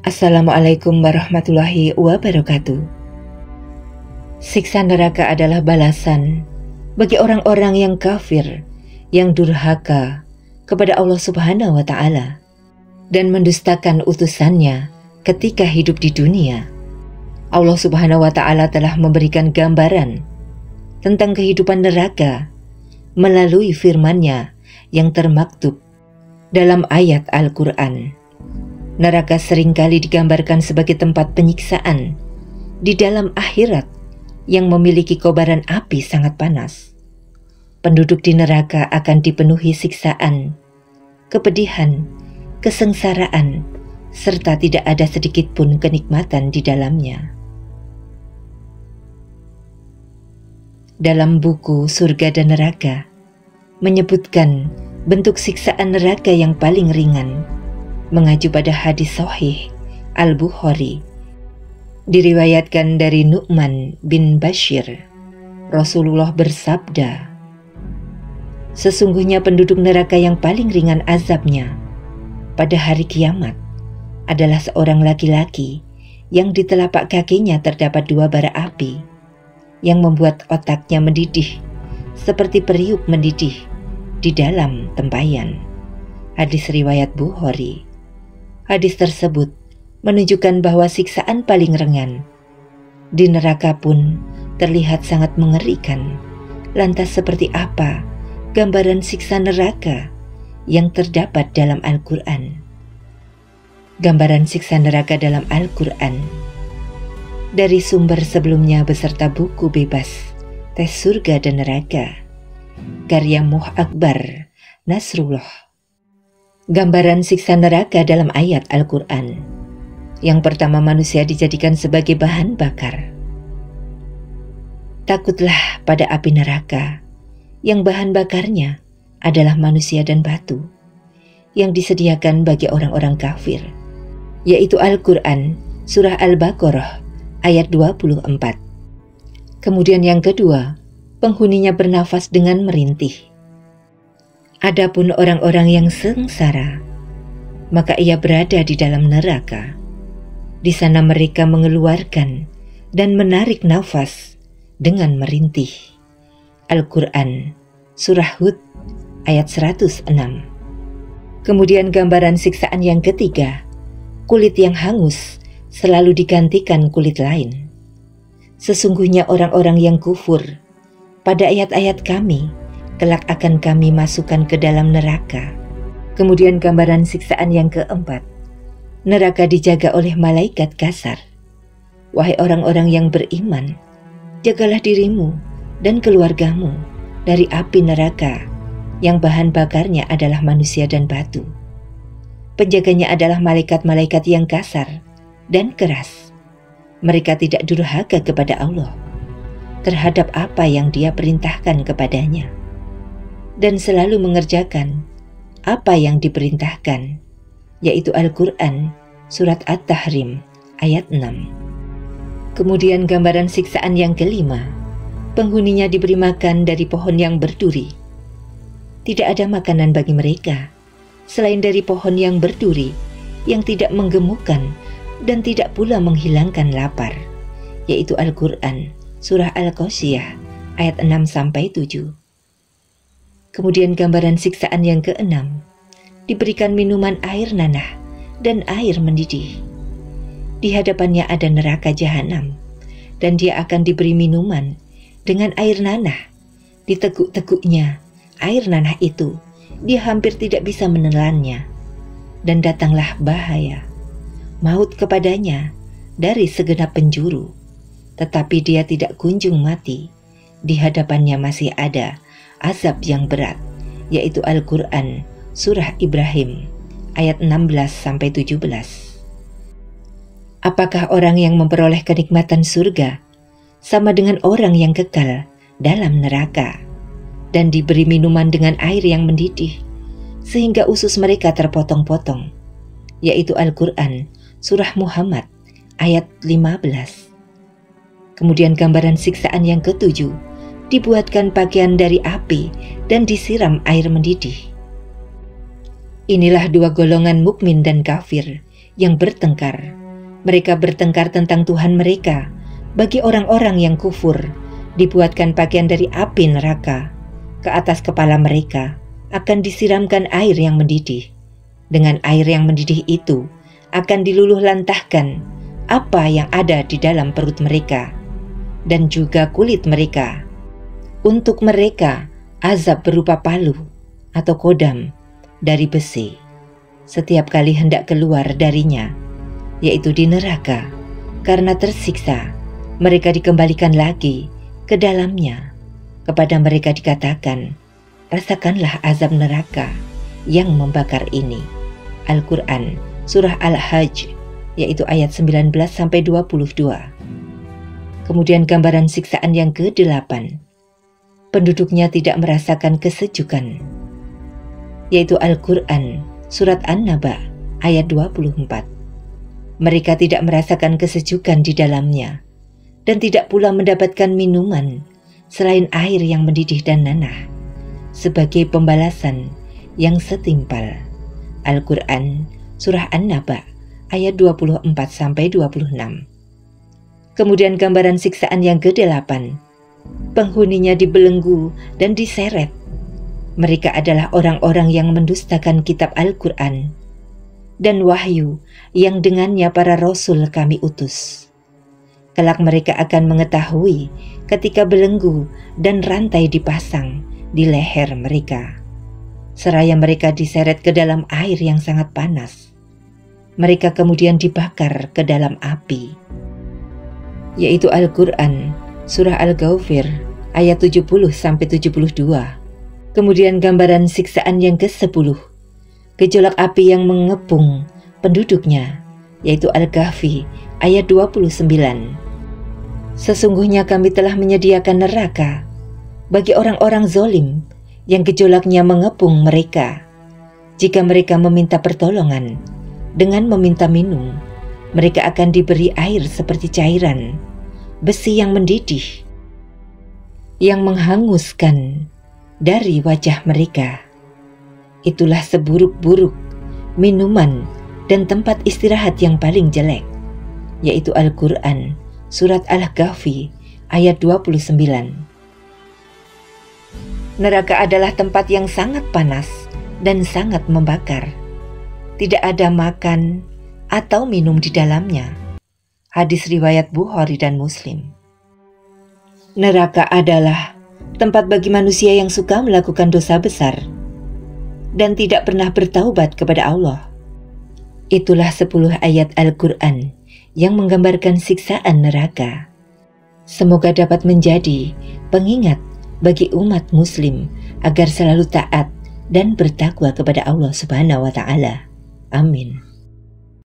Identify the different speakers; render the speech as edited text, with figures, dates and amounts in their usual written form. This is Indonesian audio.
Speaker 1: Assalamualaikum warahmatullahi wabarakatuh. Siksa neraka adalah balasan bagi orang-orang yang kafir, yang durhaka kepada Allah Subhanahu wa Ta'ala dan mendustakan utusannya ketika hidup di dunia. Allah Subhanahu wa Ta'ala telah memberikan gambaran tentang kehidupan neraka melalui firman-Nya yang termaktub dalam ayat Al-Quran. Neraka seringkali digambarkan sebagai tempat penyiksaan di dalam akhirat yang memiliki kobaran api sangat panas. Penduduk di neraka akan dipenuhi siksaan, kepedihan, kesengsaraan, serta tidak ada sedikit pun kenikmatan di dalamnya. Dalam buku Surga dan Neraka menyebutkan bentuk siksaan neraka yang paling ringan, mengacu pada hadis sahih Al-Bukhari. Diriwayatkan dari Nu'man bin Bashir, Rasulullah bersabda, "Sesungguhnya penduduk neraka yang paling ringan azabnya pada hari kiamat adalah seorang laki-laki yang di telapak kakinya terdapat 2 bara api yang membuat otaknya mendidih seperti periuk mendidih di dalam tempayan." Hadis riwayat Bukhari. Hadis tersebut menunjukkan bahwa siksaan paling ringan di neraka pun terlihat sangat mengerikan. Lantas seperti apa gambaran siksa neraka yang terdapat dalam Al-Quran? Gambaran siksa neraka dalam Al-Quran dari sumber sebelumnya beserta buku bebas Tes Surga dan Neraka karya Muh Akbar Nasrullah. Gambaran siksa neraka dalam ayat Al-Quran. Yang pertama, manusia dijadikan sebagai bahan bakar. Takutlah pada api neraka yang bahan bakarnya adalah manusia dan batu yang disediakan bagi orang-orang kafir, yaitu Al-Quran Surah Al-Baqarah ayat 24. Kemudian yang kedua, penghuninya bernafas dengan merintih. Adapun orang-orang yang sengsara, maka ia berada di dalam neraka. Di sana mereka mengeluarkan dan menarik nafas dengan merintih. Al-Quran Surah Hud ayat 106. Kemudian gambaran siksaan yang ketiga, kulit yang hangus selalu digantikan kulit lain. Sesungguhnya orang-orang yang kufur pada ayat-ayat kami kelak akan kami masukkan ke dalam neraka. Kemudian gambaran siksaan yang keempat, neraka dijaga oleh malaikat kasar. Wahai orang-orang yang beriman, jagalah dirimu dan keluargamu dari api neraka yang bahan bakarnya adalah manusia dan batu. Penjaganya adalah malaikat-malaikat yang kasar dan keras. Mereka tidak durhaka kepada Allah terhadap apa yang Dia perintahkan kepadanya, dan selalu mengerjakan apa yang diperintahkan, yaitu Al-Quran Surat At-Tahrim ayat 6. Kemudian gambaran siksaan yang kelima, penghuninya diberi makan dari pohon yang berduri. Tidak ada makanan bagi mereka selain dari pohon yang berduri yang tidak menggemukkan dan tidak pula menghilangkan lapar, yaitu Al-Quran Surah Al-Qasiyah ayat 6-7. Kemudian gambaran siksaan yang keenam, diberikan minuman air nanah dan air mendidih. Di hadapannya ada neraka jahanam, dan dia akan diberi minuman dengan air nanah. Di teguk-teguknya air nanah itu, dia hampir tidak bisa menelannya. Dan datanglah bahaya, maut kepadanya dari segenap penjuru, tetapi dia tidak kunjung mati. Di hadapannya masih ada azab yang berat, yaitu Al-Quran Surah Ibrahim ayat 16-17. Apakah orang yang memperoleh kenikmatan surga sama dengan orang yang kekal dalam neraka dan diberi minuman dengan air yang mendidih sehingga usus mereka terpotong-potong, yaitu Al-Quran Surah Muhammad ayat 15. Kemudian gambaran siksaan yang ketujuh, dibuatkan pakaian dari api dan disiram air mendidih. Inilah 2 golongan mukmin dan kafir yang bertengkar. Mereka bertengkar tentang Tuhan mereka. Bagi orang-orang yang kufur, dibuatkan pakaian dari api neraka. Ke atas kepala mereka akan disiramkan air yang mendidih. Dengan air yang mendidih itu akan diluluh lantahkan apa yang ada di dalam perut mereka dan juga kulit mereka. Untuk mereka azab berupa palu atau kodam dari besi setiap kali hendak keluar darinya, yaitu di neraka. Karena tersiksa, mereka dikembalikan lagi ke dalamnya. Kepada mereka dikatakan, rasakanlah azab neraka yang membakar ini. Al-Quran Surah Al-Hajj, yaitu ayat 19-22. Kemudian gambaran siksaan yang ke-8. Penduduknya tidak merasakan kesejukan, yaitu Al-Quran Surat An-Naba ayat 24. Mereka tidak merasakan kesejukan di dalamnya dan tidak pula mendapatkan minuman selain air yang mendidih dan nanah sebagai pembalasan yang setimpal. Al-Quran Surah An-Naba ayat 24-26. Kemudian gambaran siksaan yang ke-8. Penghuninya dibelenggu dan diseret. Mereka adalah orang-orang yang mendustakan kitab Al-Quran dan wahyu yang dengannya para rasul kami utus. Kelak mereka akan mengetahui ketika belenggu dan rantai dipasang di leher mereka, seraya mereka diseret ke dalam air yang sangat panas. Mereka kemudian dibakar ke dalam api, yaitu Al-Quran Surah Al-Ghafir ayat 70-72. Kemudian gambaran siksaan yang ke-10. Gejolak api yang mengepung penduduknya, yaitu Al-Kahfi ayat 29. Sesungguhnya kami telah menyediakan neraka bagi orang-orang zolim yang gejolaknya mengepung mereka. Jika mereka meminta pertolongan dengan meminta minum, mereka akan diberi air seperti cairan besi yang mendidih, yang menghanguskan dari wajah mereka. Itulah seburuk-buruk minuman dan tempat istirahat yang paling jelek, yaitu Al-Quran Surat Al-Kahfi ayat 29. Neraka adalah tempat yang sangat panas dan sangat membakar. Tidak ada makan atau minum di dalamnya. Hadis riwayat Bukhari dan Muslim. Neraka adalah tempat bagi manusia yang suka melakukan dosa besar dan tidak pernah bertaubat kepada Allah. Itulah 10 ayat Al-Quran yang menggambarkan siksaan neraka. Semoga dapat menjadi pengingat bagi umat muslim agar selalu taat dan bertakwa kepada Allah Subhanahu wa Ta'ala. Amin.